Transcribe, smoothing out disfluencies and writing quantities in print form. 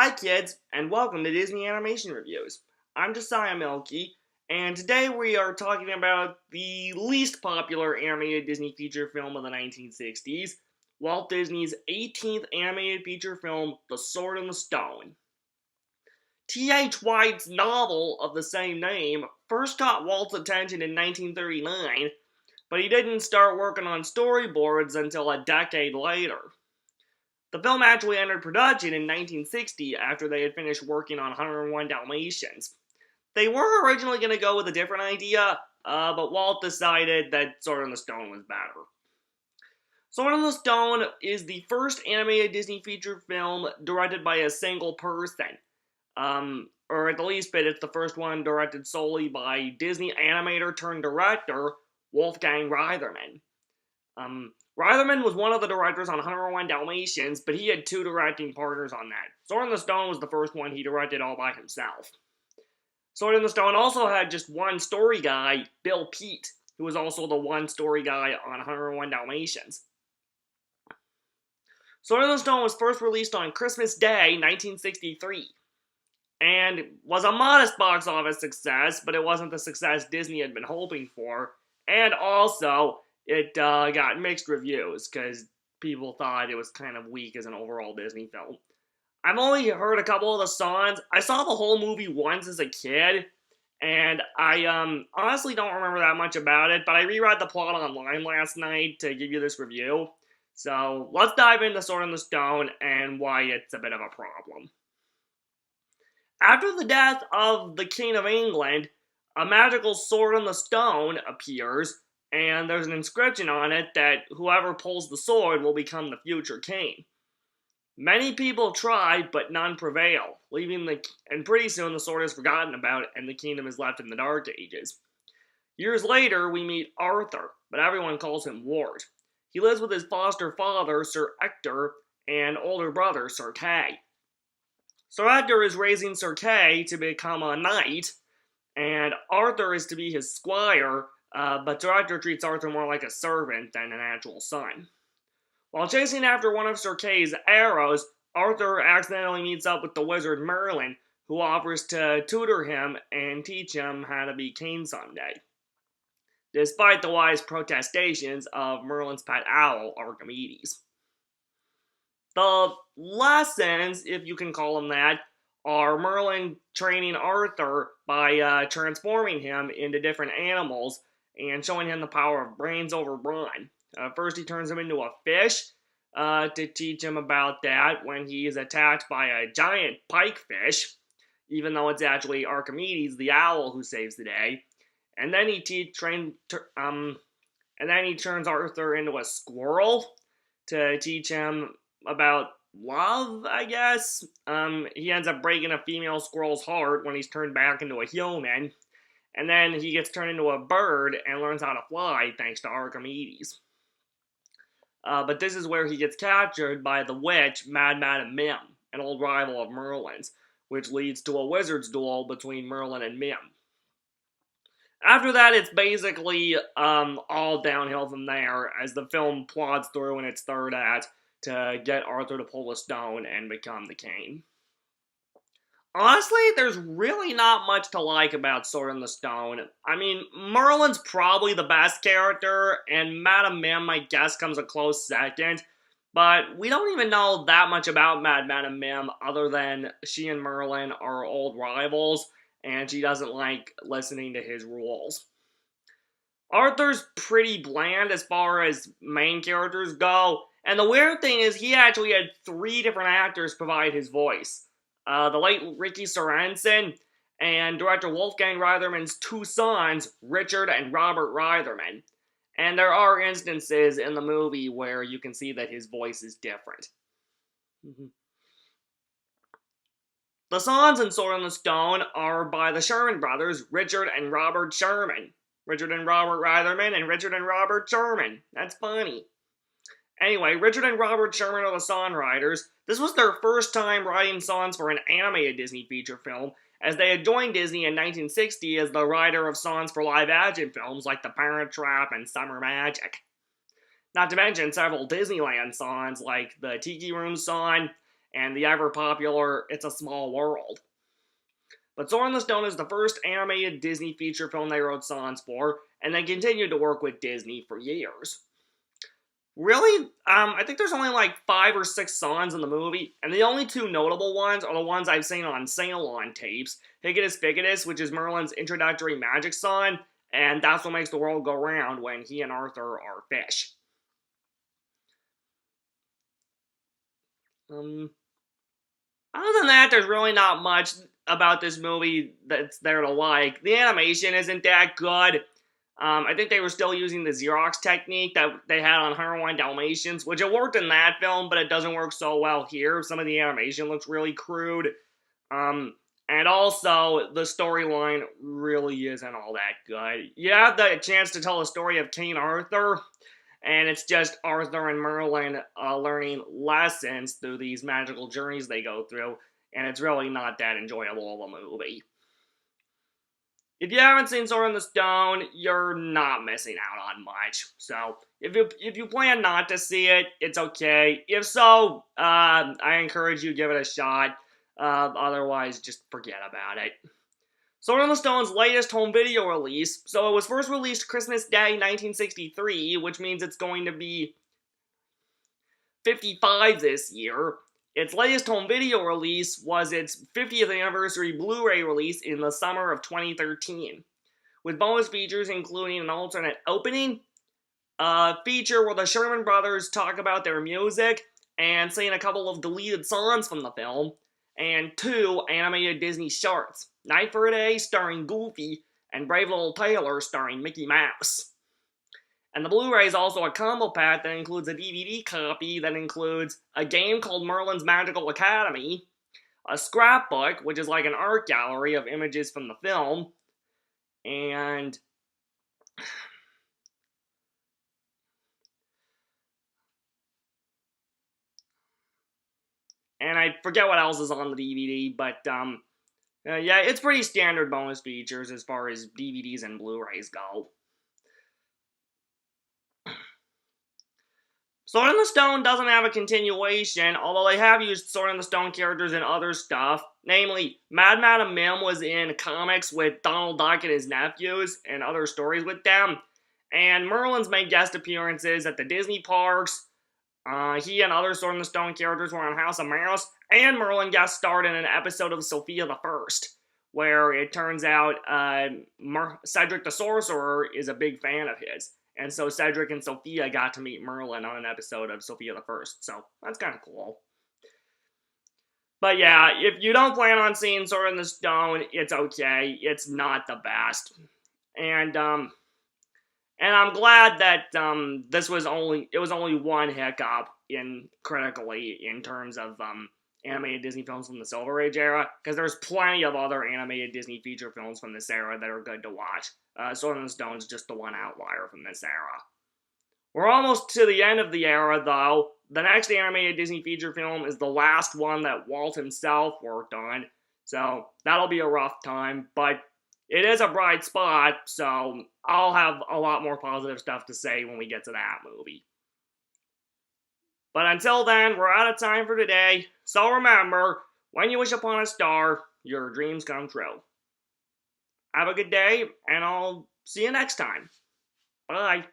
Hi kids, and welcome to Disney Animation Reviews. I'm Josiah Milky, and today we are talking about the least popular animated Disney feature film of the 1960s, Walt Disney's 18th animated feature film, The Sword and the Stone. T.H. White's novel of the same name first caught Walt's attention in 1939, but he didn't start working on storyboards until a decade later. The film actually entered production in 1960 after they had finished working on 101 Dalmatians. They were originally going to go with a different idea, but Walt decided that Sword in the Stone was better. Sword in the Stone is the first animated Disney feature film directed by a single person. Or at the least bit, it's the first one directed solely by Disney animator turned director Wolfgang Reitherman. Reitherman was one of the directors on 101 Dalmatians, but he had two directing partners on that. Sword in the Stone was the first one he directed all by himself. Sword in the Stone also had just one story guy, Bill Peet, who was also the one story guy on 101 Dalmatians. Sword in the Stone was first released on Christmas Day, 1963, and was a modest box office success, but it wasn't the success Disney had been hoping for, and also it got mixed reviews because people thought it was kind of weak as an overall Disney film. I've only heard a couple of the songs. I saw the whole movie once as a kid, and I honestly don't remember that much about it, but I reread the plot online last night to give you this review. So let's dive into Sword in the Stone and why it's a bit of a problem. After the death of the King of England, a magical sword in the stone appears, and there's an inscription on it that whoever pulls the sword will become the future king. Many people try, but none prevail, and pretty soon the sword is forgotten about and the kingdom is left in the Dark Ages. Years later, we meet Arthur, but everyone calls him Ward. He lives with his foster father, Sir Ector, and older brother, Sir Kay. Sir Ector is raising Sir Kay to become a knight, and Arthur is to be his squire, but Sir Ector treats Arthur more like a servant than an actual son. While chasing after one of Sir Kay's arrows, Arthur accidentally meets up with the wizard Merlin, who offers to tutor him and teach him how to be king someday, despite the wise protestations of Merlin's pet owl, Archimedes. The lessons, if you can call them that, are Merlin training Arthur by transforming him into different animals and showing him the power of brains over brawn. First, he turns him into a fish to teach him about that when he is attacked by a giant pikefish, even though it's actually Archimedes, the owl, who saves the day. And then he turns Arthur into a squirrel to teach him about love, I guess. He ends up breaking a female squirrel's heart when he's turned back into a human. And then he gets turned into a bird and learns how to fly thanks to Archimedes. But this is where he gets captured by the witch, Mad Madam Mim, an old rival of Merlin's, which leads to a wizard's duel between Merlin and Mim. After that, it's basically all downhill from there as the film plods through in its third act to get Arthur to pull the stone and become the king. Honestly, there's really not much to like about Sword in the Stone. I mean, Merlin's probably the best character, and Madam Mim, I guess, comes a close second, but we don't even know that much about Madam Mim other than she and Merlin are old rivals, and she doesn't like listening to his rules. Arthur's pretty bland as far as main characters go, and the weird thing is he actually had 3 different actors provide his voice. The late Ricky Sorensen, and director Wolfgang Reitherman's 2 sons, Richard and Robert Reitherman. And there are instances in the movie where you can see that his voice is different. The songs in Sword in the Stone are by the Sherman brothers, Richard and Robert Sherman. Richard and Robert Reitherman and Richard and Robert Sherman. That's funny. Anyway, Richard and Robert Sherman are the songwriters. This was their first time writing songs for an animated Disney feature film, as they had joined Disney in 1960 as the writer of songs for live-action films like The Parent Trap and Summer Magic. Not to mention several Disneyland songs like the Tiki Room song and the ever-popular It's a Small World. But Sword in the Stone is the first animated Disney feature film they wrote songs for, and they continued to work with Disney for years. Really, I think there's only like 5 or 6 songs in the movie, and the only 2 notable ones are the ones I've seen on Sail-On tapes. Higgitus Piggitus, which is Merlin's introductory magic song, and That's What Makes the World Go Round when he and Arthur are fish. Other than that, there's really not much about this movie that's there to like. The animation isn't that good. I think they were still using the Xerox technique that they had on 101 Dalmatians, which it worked in that film, but it doesn't work so well here. Some of the animation looks really crude. And also, the storyline really isn't all that good. You have the chance to tell a story of King Arthur, and it's just Arthur and Merlin learning lessons through these magical journeys they go through, and it's really not that enjoyable of a movie. If you haven't seen Sword in the Stone, you're not missing out on much. So, if you plan not to see it, it's okay. If so, I encourage you to give it a shot. Otherwise, just forget about it. Sword in the Stone's latest home video release, so it was first released Christmas Day 1963, which means it's going to be 55 this year. Its latest home video release was its 50th anniversary Blu-ray release in the summer of 2013, with bonus features including an alternate opening, a feature where the Sherman Brothers talk about their music, and sing a couple of deleted songs from the film, and 2 animated Disney shorts, Night for a Day starring Goofy, and Brave Little Tailor starring Mickey Mouse. And the Blu-ray is also a combo pack that includes a DVD copy that includes a game called Merlin's Magical Academy, a scrapbook, which is like an art gallery of images from the film, and I forget what else is on the DVD, but yeah, it's pretty standard bonus features as far as DVDs and Blu-rays go. Sword in the Stone doesn't have a continuation, although they have used Sword in the Stone characters in other stuff. Namely, Mad Madam Mim was in comics with Donald Duck and his nephews, and other stories with them. And Merlin's made guest appearances at the Disney parks. He and other Sword in the Stone characters were on House of Mouse, and Merlin guest starred in an episode of Sophia the First, where it turns out Cedric the Sorcerer is a big fan of his. And so Cedric and Sophia got to meet Merlin on an episode of Sophia the First, so that's kind of cool. But yeah, if you don't plan on seeing Sword in the Stone, it's okay. It's not the best. And I'm glad that it was only one hiccup critically in terms of animated Disney films from the Silver Age era, because there's plenty of other animated Disney feature films from this era that are good to watch. Sword in the Stone is just the one outlier from this era. We're almost to the end of the era, though. The next animated Disney feature film is the last one that Walt himself worked on, so that'll be a rough time, but it is a bright spot, so I'll have a lot more positive stuff to say when we get to that movie. But until then, we're out of time for today, so remember, when you wish upon a star, your dreams come true. Have a good day, and I'll see you next time. Bye.